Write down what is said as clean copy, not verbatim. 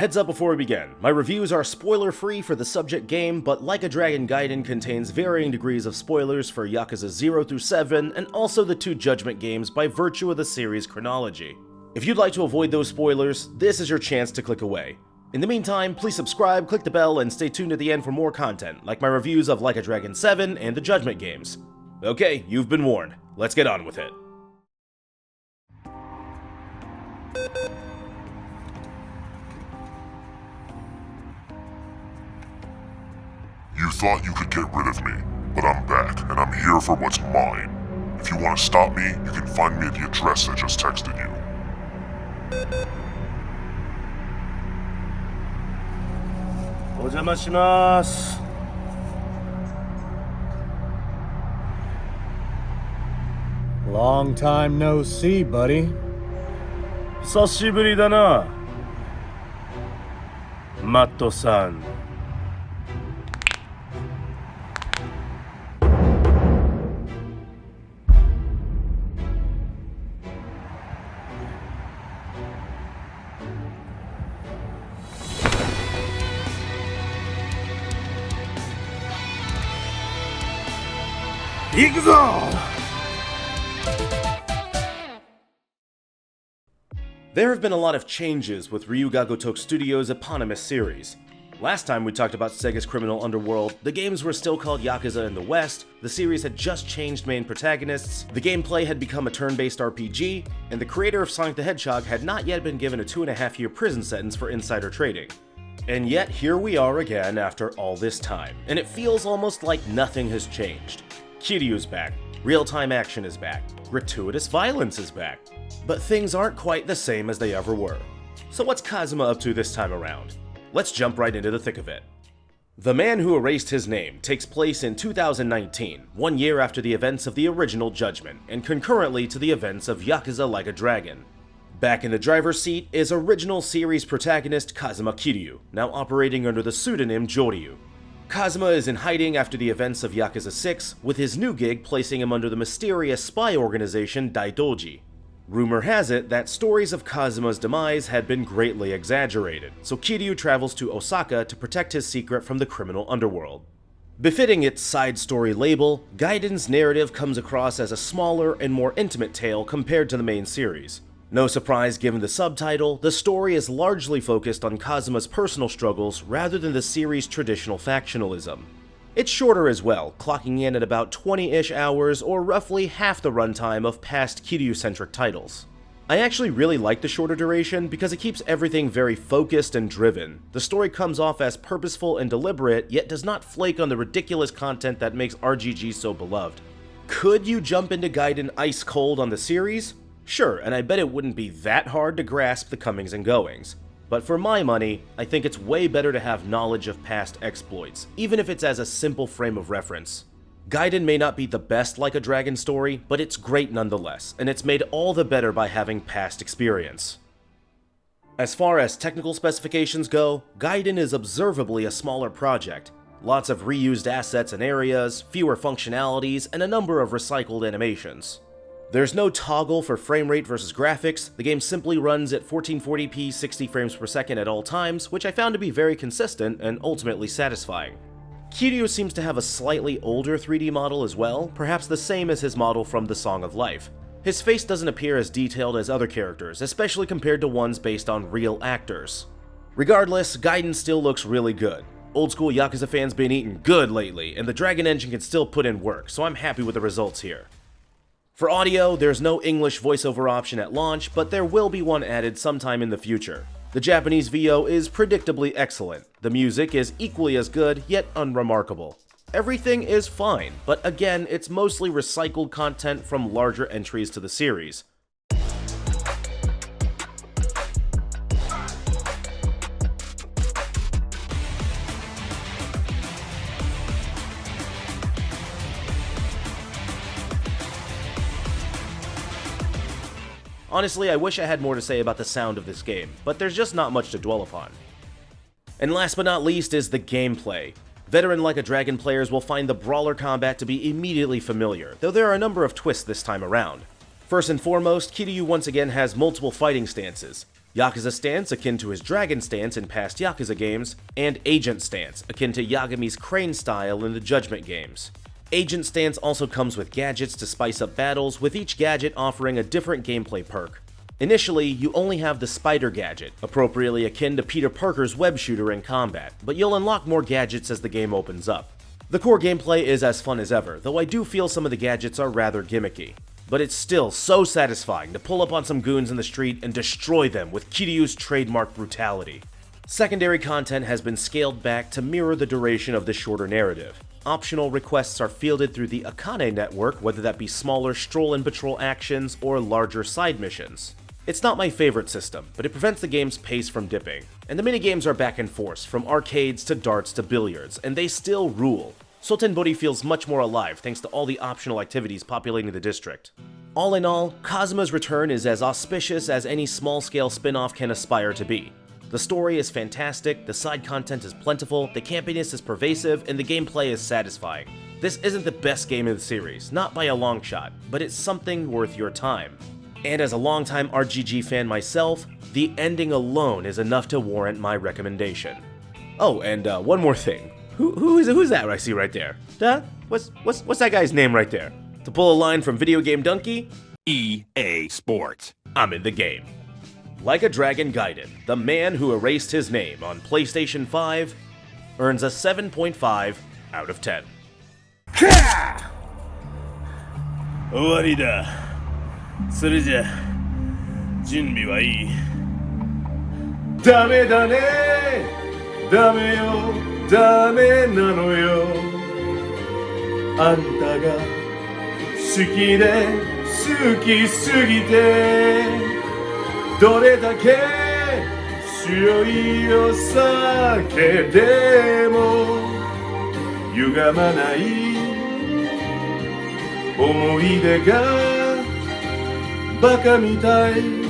Heads up before we begin, my reviews are spoiler-free for the subject game, but Like a Dragon Gaiden contains varying degrees of spoilers for Yakuza 0 through 7, and also the two Judgment games by virtue of the series chronology. If you'd like to avoid those spoilers, this is your chance to click away. In the meantime, please subscribe, click the bell, and stay tuned at the end for more content, like my reviews of Like a Dragon 7 and the Judgment games. Okay, you've been warned. Let's get on with it. You thought you could get rid of me, but I'm back, and I'm here for what's mine. If you want to stop me, you can find me at the address I just texted you. Ojamashimashou. Long time no see, buddy. 久しぶりだな、マットさん。行くぞ！ There have been a lot of changes with Ryuga Gotoku Studios' eponymous series. Last time we talked about Sega's criminal underworld, the games were still called Yakuza in the West, the series had just changed main protagonists, the gameplay had become a turn-based RPG, and the creator of Sonic the Hedgehog had not yet been given a 2.5-year prison sentence for insider trading. And yet here we are again after all this time, and it feels almost like nothing has changed. Kiryu's back, real-time action is back, gratuitous violence is back. But things aren't quite the same as they ever were. So what's Kazuma up to this time around? Let's jump right into the thick of it. The Man Who Erased His Name takes place in 2019, 1 year after the events of the original Judgment, and concurrently to the events of Yakuza Like a Dragon. Back in the driver's seat is original series protagonist Kazuma Kiryu, now operating under the pseudonym Joryu. Kazuma is in hiding after the events of Yakuza 6, with his new gig placing him under the mysterious spy organization Daidoji. Rumor has it that stories of Kazuma's demise had been greatly exaggerated, so Kiryu travels to Osaka to protect his secret from the criminal underworld. Befitting its side story label, Gaiden's narrative comes across as a smaller and more intimate tale compared to the main series. No surprise given the subtitle, the story is largely focused on Kazuma's personal struggles rather than the series' traditional factionalism. It's shorter as well, clocking in at about 20-ish hours or roughly half the runtime of past Kiryu-centric titles. I actually really like the shorter duration because it keeps everything very focused and driven. The story comes off as purposeful and deliberate, yet does not flake on the ridiculous content that makes RGG so beloved. Could you jump into Gaiden ice cold on the series? Sure, and I bet it wouldn't be that hard to grasp the comings and goings. But for my money, I think it's way better to have knowledge of past exploits, even if it's as a simple frame of reference. Gaiden may not be the best Like a Dragon story, but it's great nonetheless, and it's made all the better by having past experience. As far as technical specifications go, Gaiden is observably a smaller project. Lots of reused assets and areas, fewer functionalities, and a number of recycled animations. There's no toggle for frame rate versus graphics, the game simply runs at 1440p 60 frames per second at all times, which I found to be very consistent and ultimately satisfying. Kiryu seems to have a slightly older 3D model as well, perhaps the same as his model from The Song of Life. His face doesn't appear as detailed as other characters, especially compared to ones based on real actors. Regardless, Gaiden still looks really good. Old school Yakuza fans been eating good lately, and the Dragon engine can still put in work, so I'm happy with the results here. For audio, there's no English voiceover option at launch, but there will be one added sometime in the future. The Japanese VO is predictably excellent. The music is equally as good, yet unremarkable. Everything is fine, but again, it's mostly recycled content from larger entries to the series. Honestly, I wish I had more to say about the sound of this game, but there's just not much to dwell upon. And last but not least is the gameplay. Veteran Like a Dragon players will find the brawler combat to be immediately familiar, though there are a number of twists this time around. First and foremost, Kiryu once again has multiple fighting stances. Yakuza stance akin to his dragon stance in past Yakuza games, and agent stance akin to Yagami's crane style in the Judgment games. Agent stance also comes with gadgets to spice up battles, with each gadget offering a different gameplay perk. Initially, you only have the spider gadget, appropriately akin to Peter Parker's web shooter in combat, but you'll unlock more gadgets as the game opens up. The core gameplay is as fun as ever, though I do feel some of the gadgets are rather gimmicky. But it's still so satisfying to pull up on some goons in the street and destroy them with Kiryu's trademark brutality. Secondary content has been scaled back to mirror the duration of the shorter narrative. Optional requests are fielded through the Akane network, whether that be smaller stroll and patrol actions or larger side missions. It's not my favorite system, but it prevents the game's pace from dipping. And the minigames are back and forth, from arcades to darts to billiards, and they still rule. Sotenbori feels much more alive thanks to all the optional activities populating the district. All in all, Kazuma's return is as auspicious as any small-scale spin-off can aspire to be. The story is fantastic, the side content is plentiful, the campiness is pervasive, and the gameplay is satisfying. This isn't the best game in the series, not by a long shot, but it's something worth your time. And as a longtime RGG fan myself, the ending alone is enough to warrant my recommendation. Oh, and one more thing. Who's that I see right there? What's that guy's name right there? To pull a line from Video Game Donkey, EA Sports. I'm in the game. Like a Dragon Gaiden, the man who erased his name on PlayStation 5 earns a 7.5 out of 10. 終わりだ。それじゃ準備はいい。ダメだね、ダメよ、ダメなのよ。あんたが好きで好きすぎて、どれだけ強いお酒でも歪まない思い出がバカみたい